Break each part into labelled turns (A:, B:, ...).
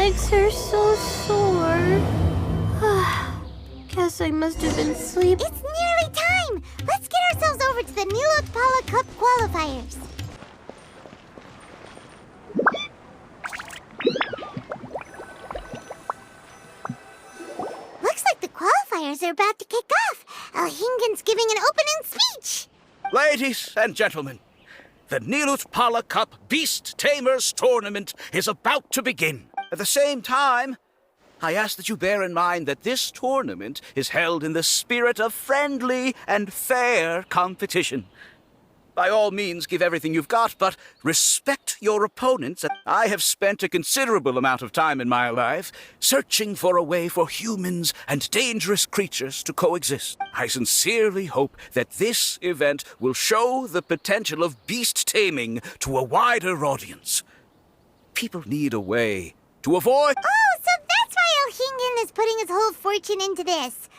A: legs are so sore. Guess I must have been sleeping.
B: It's nearly time! Let's get ourselves over to the Nilotpala Cup qualifiers. Looks like the qualifiers are about to kick off. Alhingen's giving an opening speech.
C: Ladies and gentlemen, the Nilotpala Cup Beast Tamers Tournament is about to begin. At the same time, I ask that you bear in mind that this tournament is held in the spirit of friendly and fair competition. By all means, give everything you've got, but respect your opponents. I have spent a considerable amount of time in my life searching for a way for humans and dangerous creatures to coexist. I sincerely hope that this event will show the potential of beast taming to a wider audience. People need a way to avoid...
B: Oh, so that's why Alhingen is putting his whole fortune into this.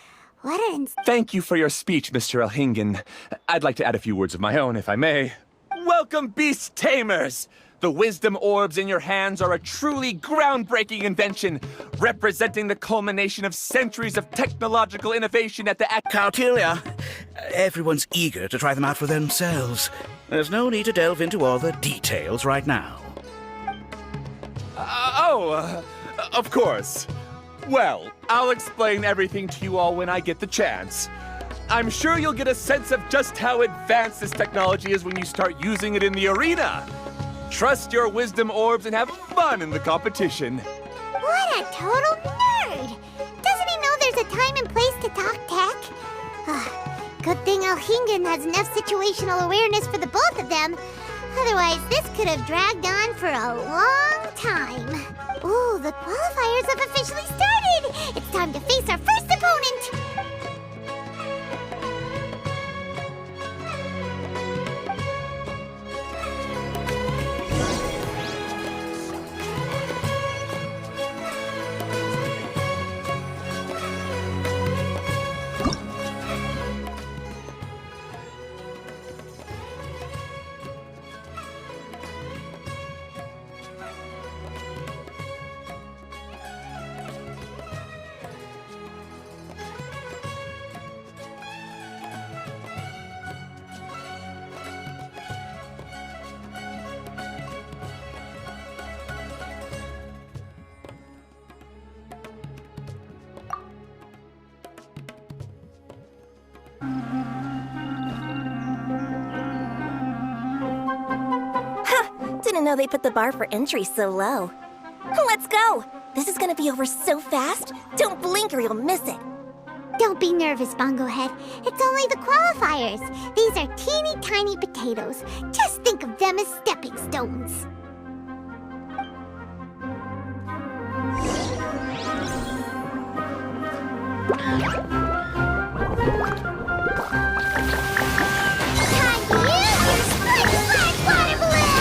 B: What an...
D: Thank you for your speech, Mr. Alhingen. I'd like to add a few words of my own, if I may. Welcome, Beast Tamers! The wisdom orbs in your hands are a truly groundbreaking invention, representing the culmination of centuries of technological innovation at the...
C: Cautilia, everyone's eager to try them out for themselves. There's no need to delve into all the details right now.
D: Of course. Well, I'll explain everything to you all when I get the chance. I'm sure you'll get a sense of just how advanced this technology is when you start using it in the arena. Trust your wisdom orbs and have fun in the competition.
B: What a total nerd! Doesn't he know there's a time and place to talk tech? Good thing Alhingen has enough situational awareness for the both of them. Otherwise, this could have dragged on for a long time. Ooh, the qualifiers have officially started! It's time to face our first opponent!
E: Didn't know they put the bar for entry so low. Let's go! This is gonna be over so fast. Don't blink or you'll miss it.
B: Don't be nervous, Bongo Head. It's only the qualifiers. These are teeny tiny potatoes. Just think of them as stepping stones. Time to use your splash water balloon!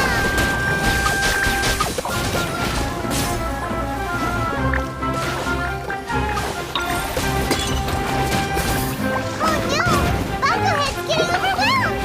B: Oh no! Bongo Head's getting overwhelmed!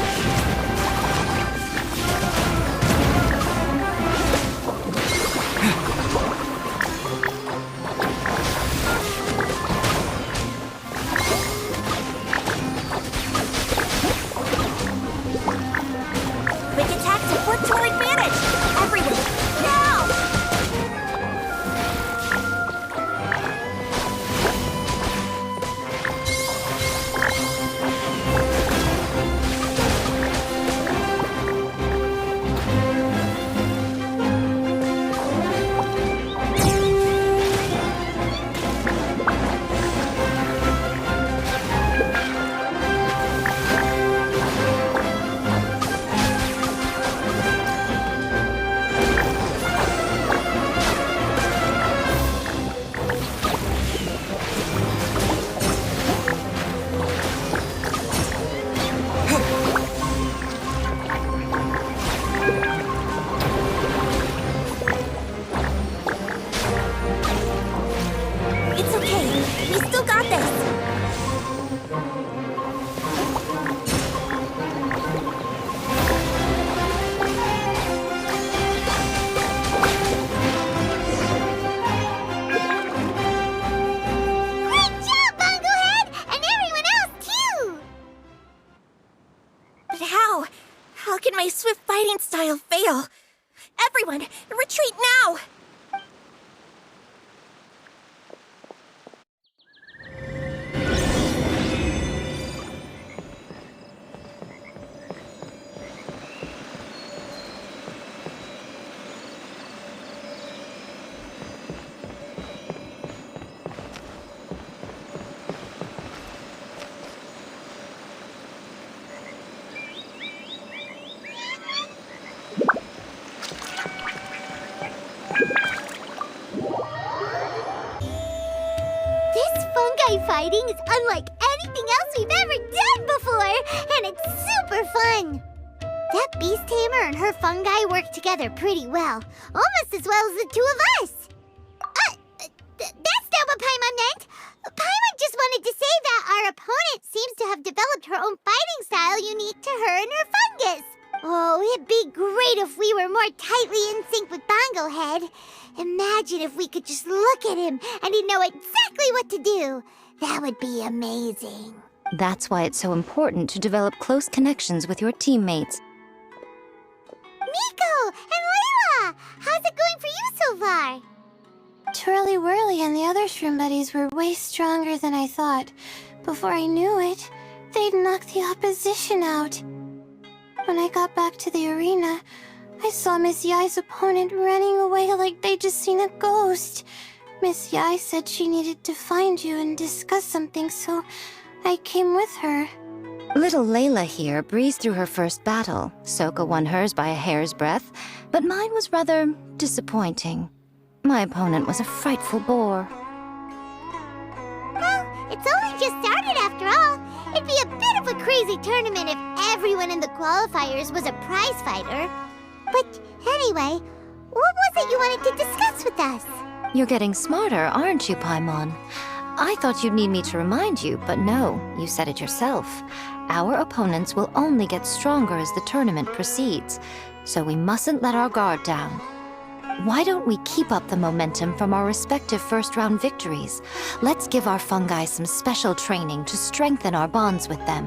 E: style fail. Everyone, retreat now!
B: Fighting is unlike anything else we've ever done before, and it's super fun. That beast tamer and her fungi work together pretty well, almost as well as the two of us. That's not what Paimon meant. Paimon just wanted to say that our opponent seems to have developed her own fighting style unique to her and her fungus. Oh, it'd be great if we were more tightly in sync with Bongo Head. Imagine if we could just look at him and he'd know exactly what to do. That would be amazing.
F: That's why it's so important to develop close connections with your teammates.
B: Miko and Layla! How's it going for you so far?
A: Twirly Whirly and the other shroom buddies were way stronger than I thought. Before I knew it, they'd knocked the opposition out. When I got back to the arena, I saw Miss Yai's opponent running away like they'd just seen a ghost. Miss Yai said she needed to find you and discuss something, so I came with her.
F: Little Layla here breezed through her first battle. Soka won hers by a hair's breadth, but mine was rather disappointing. My opponent was a frightful bore.
B: Well, it's only just started after all. It'd be a bit of a crazy tournament if everyone in the qualifiers was a prize fighter. But anyway, what was it you wanted to discuss with us?
F: You're getting smarter, aren't you, Paimon? I thought you'd need me to remind you, but no, you said it yourself. Our opponents will only get stronger as the tournament proceeds, so we mustn't let our guard down. Why don't we keep up the momentum from our respective first-round victories? Let's give our fungi some special training to strengthen our bonds with them.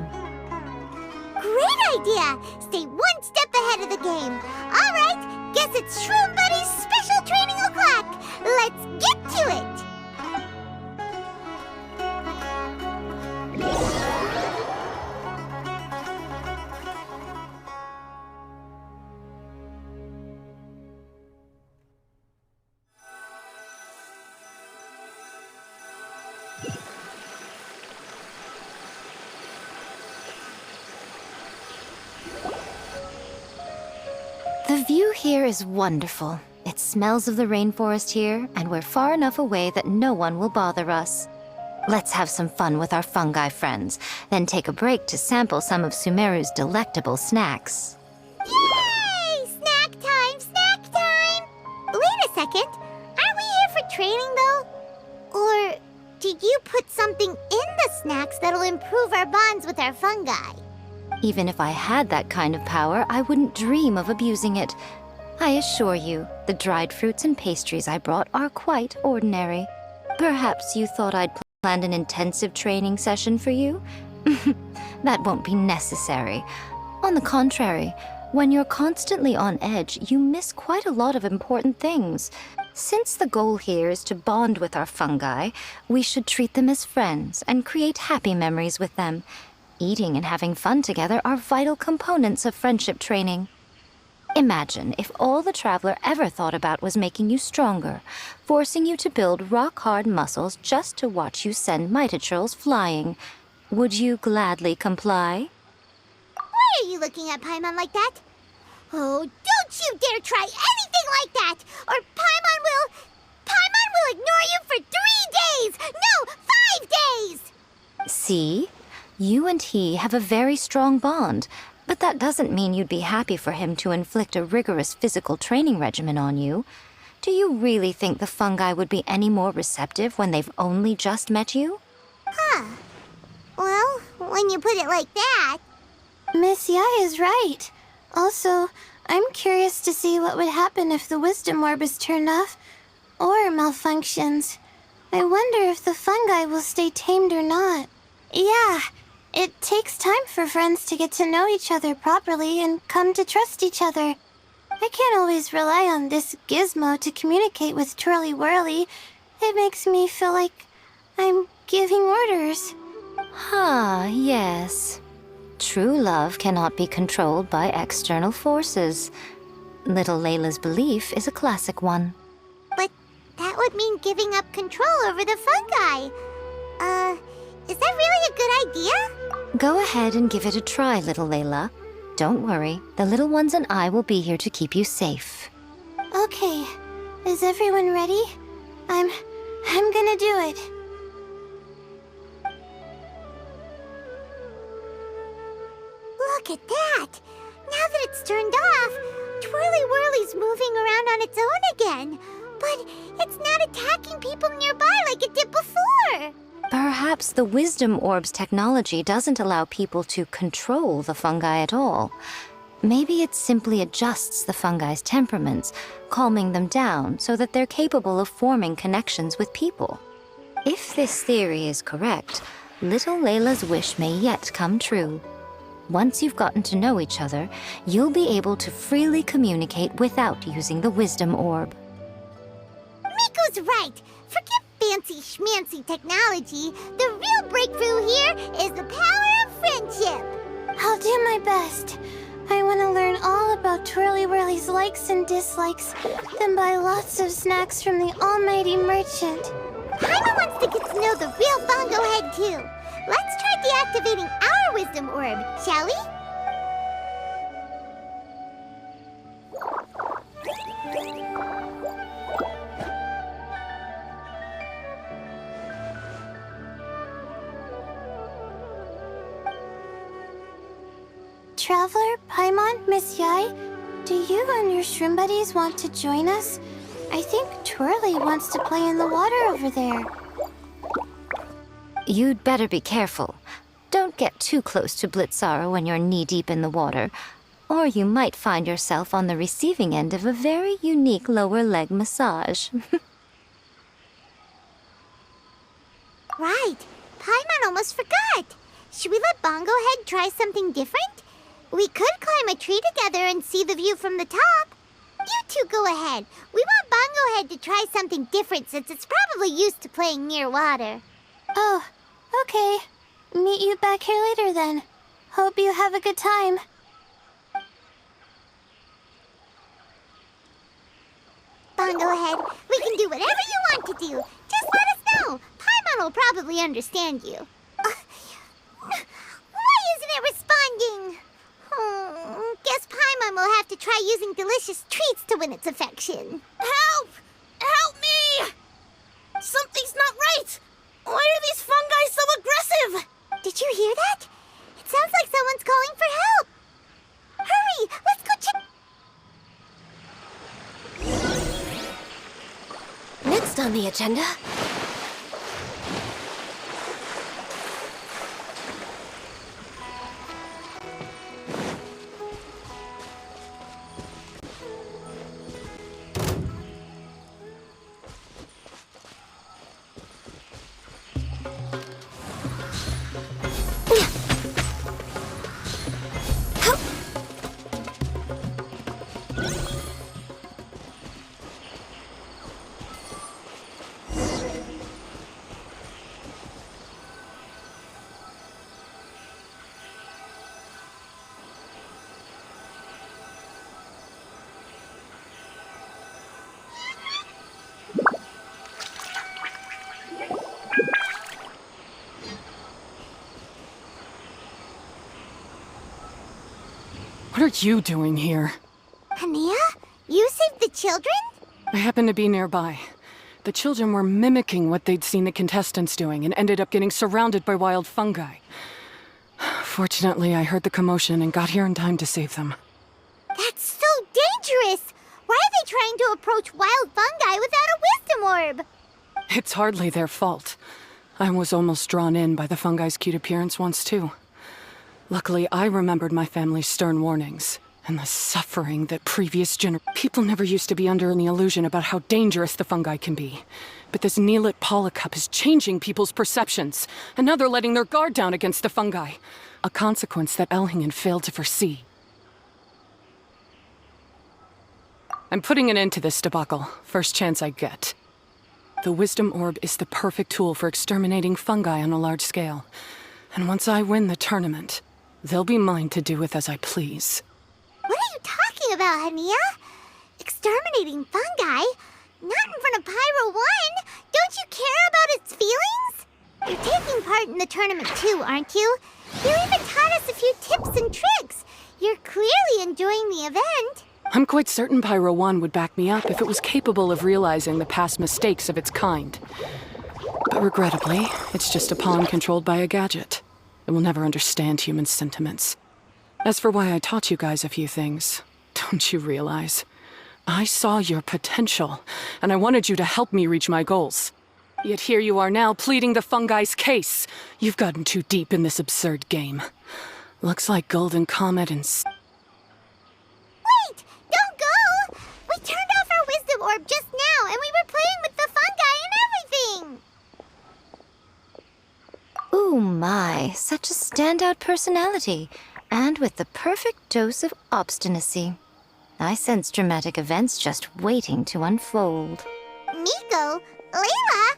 B: Great idea! Stay one step ahead of the game. All right, guess it's Shroom Buddy's special training o'clock. Let's get to it!
F: The view here is wonderful. It smells of the rainforest here, and we're far enough away that no one will bother us. Let's have some fun with our fungi friends, then take a break to sample some of Sumeru's delectable snacks.
B: Yay! Snack time! Snack time! Wait a second. Aren't we here for training, though? Or did you put something in the snacks that'll improve our bonds with our fungi?
F: Even if I had that kind of power, I wouldn't dream of abusing it. I assure you, the dried fruits and pastries I brought are quite ordinary. Perhaps you thought I'd planned an intensive training session for you? That won't be necessary. On the contrary, when you're constantly on edge, you miss quite a lot of important things. Since the goal here is to bond with our fungi, we should treat them as friends and create happy memories with them. Eating and having fun together are vital components of friendship training. Imagine if all the Traveler ever thought about was making you stronger, forcing you to build rock-hard muscles just to watch you send Mitatrolls flying. Would you gladly comply?
B: Why are you looking at Paimon like that? Oh, don't you dare try anything like that, or Paimon will ignore you for 3 days! No, 5 days!
F: See? You and he have a very strong bond, but that doesn't mean you'd be happy for him to inflict a rigorous physical training regimen on you. Do you really think the fungi would be any more receptive when they've only just met you?
B: Huh. Well, when you put it like that...
A: Miss Yai is right. Also, I'm curious to see what would happen if the wisdom orb is turned off or malfunctions. I wonder if the fungi will stay tamed or not. Yeah, it takes time for friends to get to know each other properly and come to trust each other. I can't always rely on this gizmo to communicate with Twirly Whirly. It makes me feel like I'm giving orders.
F: Ah, yes. True love cannot be controlled by external forces. Little Layla's belief is a classic one.
B: But that would mean giving up control over the fungi. Is that really a good idea?
F: Go ahead and give it a try, little Layla. Don't worry, the little ones and I will be here to keep you safe.
A: Okay, is everyone ready? I'm gonna do it.
B: Look at that! Now that it's turned off, Twirly Whirly's moving around on its own again. But it's not attacking people nearby like it did before.
F: Perhaps the Wisdom Orb's technology doesn't allow people to control the fungi at all. Maybe it simply adjusts the fungi's temperaments, calming them down so that they're capable of forming connections with people. If this theory is correct, little Layla's wish may yet come true. Once you've gotten to know each other, you'll be able to freely communicate without using the Wisdom Orb.
B: Miko's right. Forget fancy schmancy technology. The real breakthrough here is the power of friendship.
A: I'll do my best. I want to learn all about Twirly Whirly's likes and dislikes, then buy lots of snacks from the almighty merchant.
B: Paimon wants to get to know the real Bongo Head too. Let's try deactivating our Wisdom Orb, shall we?
A: Traveler, Paimon, Miss Yai, do you and your shroom buddies want to join us? I think Twirly wants to play in the water over there.
F: You'd better be careful. Don't get too close to Blitzara when you're knee-deep in the water, or you might find yourself on the receiving end of a very unique lower leg massage.
B: Right. Paimon almost forgot. Should we let Bongo Head try something different? We could climb a tree together and see the view from the top. You two go ahead. We want Bongo Head to try something different since it's probably used to playing near water.
A: Oh, okay. Meet you back here later then. Hope you have a good time.
B: Bongo Head, we can do whatever you want to do. Just let us know. Paimon will probably understand you. Why isn't it responding? Guess Paimon will have to try using delicious treats to win its affection.
E: Help! Help me! Something's not right! Why are these fungi so aggressive?
B: Did you hear that? It sounds like someone's calling for help. Hurry, let's go check.
E: Next on the agenda...
G: What are you doing here?
B: Hania, you saved the children?
G: I happened to be nearby. The children were mimicking what they'd seen the contestants doing and ended up getting surrounded by wild fungi. Fortunately, I heard the commotion and got here in time to save them.
B: That's so dangerous! Why are they trying to approach wild fungi without a wisdom orb?
G: It's hardly their fault. I was almost drawn in by the fungi's cute appearance once, too. Luckily, I remembered my family's stern warnings, and the suffering that previous people never used to be under any illusion about how dangerous the fungi can be. But this Nilotpala cup is changing people's perceptions, and now they're letting their guard down against the fungi. A consequence that Elhingen failed to foresee. I'm putting an end to this debacle, first chance I get. The Wisdom Orb is the perfect tool for exterminating fungi on a large scale. And once I win the tournament, they'll be mine to do with as I please.
B: What are you talking about, Hania? Exterminating fungi? Not in front of Pyro 1! Don't you care about its feelings? You're taking part in the tournament too, aren't you? You even taught us a few tips and tricks. You're clearly enjoying the event.
G: I'm quite certain Pyro 1 would back me up if it was capable of realizing the past mistakes of its kind. But regrettably, it's just a pawn controlled by a gadget. It will never understand human sentiments. As for why I taught you guys a few things, don't you realize? I saw your potential, and I wanted you to help me reach my goals. Yet here you are now pleading the fungi's case. You've gotten too deep in this absurd game. Looks like Golden Comet and...
B: Wait! Don't go! We turned off our Wisdom Orb just now, and we were playing with the fungi and everything!
F: Ooh my, such a standout personality, and with the perfect dose of obstinacy. I sense dramatic events just waiting to unfold.
B: Nico? Layla?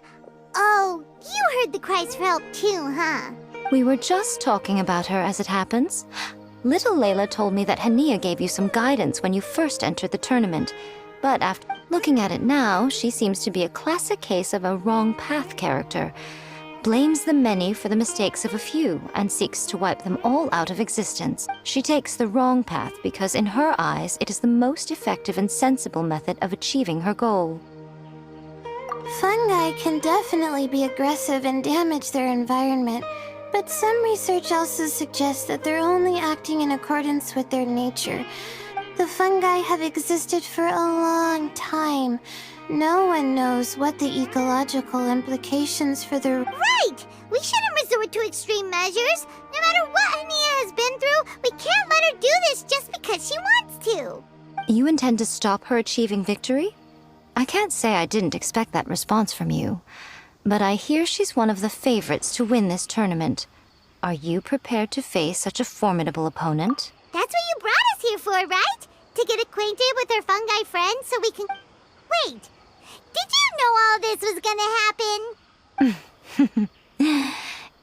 B: Oh, you heard the cries for help too, huh?
F: We were just talking about her as it happens. Little Layla told me that Hania gave you some guidance when you first entered the tournament. But after looking at it now, she seems to be a classic case of a wrong path character. Blames the many for the mistakes of a few and seeks to wipe them all out of existence. She takes the wrong path because in her eyes it is the most effective and sensible method of achieving her goal.
A: Fungi can definitely be aggressive and damage their environment, but some research also suggests that they're only acting in accordance with their nature. The fungi have existed for a long time. No one knows what the ecological implications for the...
B: Right! We shouldn't resort to extreme measures. No matter what Hania has been through, we can't let her do this just because she wants to.
F: You intend to stop her achieving victory? I can't say I didn't expect that response from you, but I hear she's one of the favorites to win this tournament. Are you prepared to face such a formidable opponent?
B: That's what you brought us here for, right? To get acquainted with our fungi friends so we can... Wait! Did you know all this was gonna happen?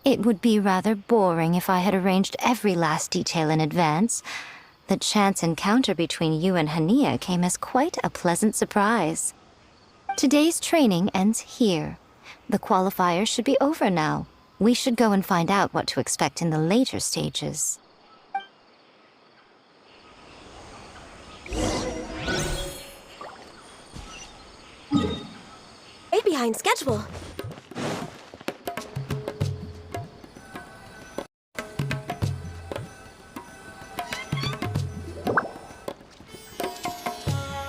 F: It would be rather boring if I had arranged every last detail in advance. The chance encounter between you and Hania came as quite a pleasant surprise. Today's training ends here. The qualifiers should be over now. We should go and find out what to expect in the later stages.
E: Right behind schedule.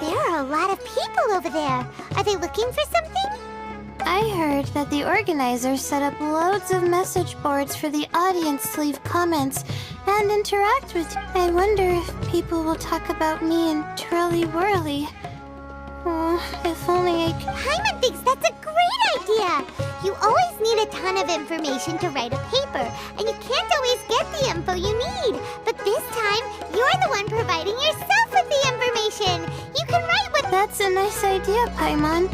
B: There are a lot of people over there. Are they looking for something?
A: I heard that the organizers set up loads of message boards for the audience to leave comments and interact with. I wonder if people will talk about me and Twirly Whirly. Oh, if only I could.
B: Hyman thinks that's a great idea! You always need a ton of information to write a paper, and you can't always get the info you need. But this time, you're the one providing yourself with the information. You can write what...
A: That's a nice idea, Paimon.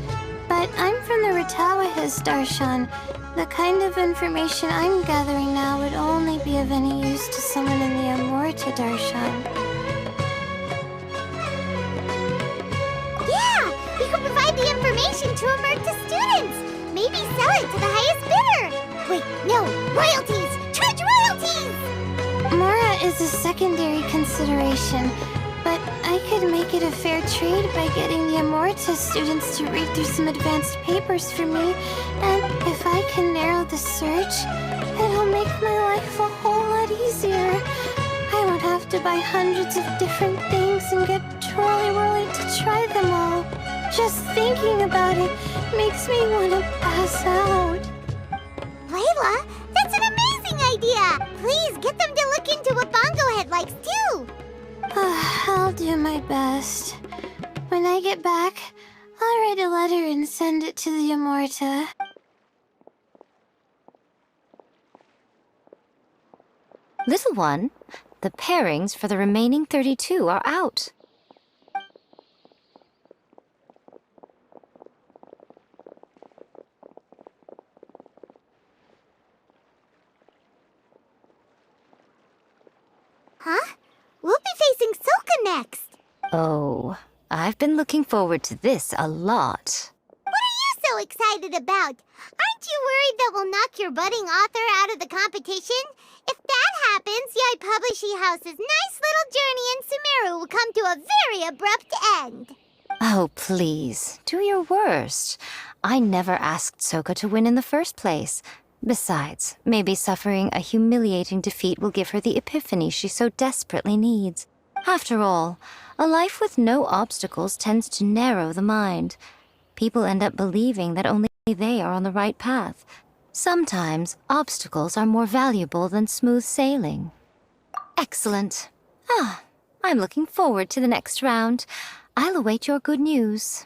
A: But I'm from the Ratawahiz, Darshan. The kind of information I'm gathering now would only be of any use to someone in the Amorta, Darshan.
B: Yeah! We could provide the information to Amurta students! Maybe sell it to the highest bidder! Wait, no! Royalties! Charge royalties!
A: Mora is a secondary consideration, but I could make it a fair trade by getting the Amorta students to read through some advanced papers for me, and if I can narrow the search, it'll make my life a whole lot easier. I won't have to buy hundreds of different things and get Twirly Whirly to try them all. Just thinking about it makes me want to pass out.
B: Layla, that's an amazing idea! Please get them to look into what Bongo Head likes too!
A: I'll do my best. When I get back, I'll write a letter and send it to the Amorta.
F: Little one, the pairings for the remaining 32 are out.
B: Huh? We'll be facing Soka next.
F: Oh, I've been looking forward to this a lot.
B: What are you so excited about? Aren't you worried that we'll knock your budding author out of the competition? If that happens, Yai Publishing House's nice little journey in Sumeru will come to a very abrupt end.
F: Oh, please, do your worst. I never asked Soka to win in the first place. Besides, maybe suffering a humiliating defeat will give her the epiphany she so desperately needs. After all, a life with no obstacles tends to narrow the mind. People end up believing that only they are on the right path. Sometimes, obstacles are more valuable than smooth sailing. Excellent. I'm looking forward to the next round. I'll await your good news.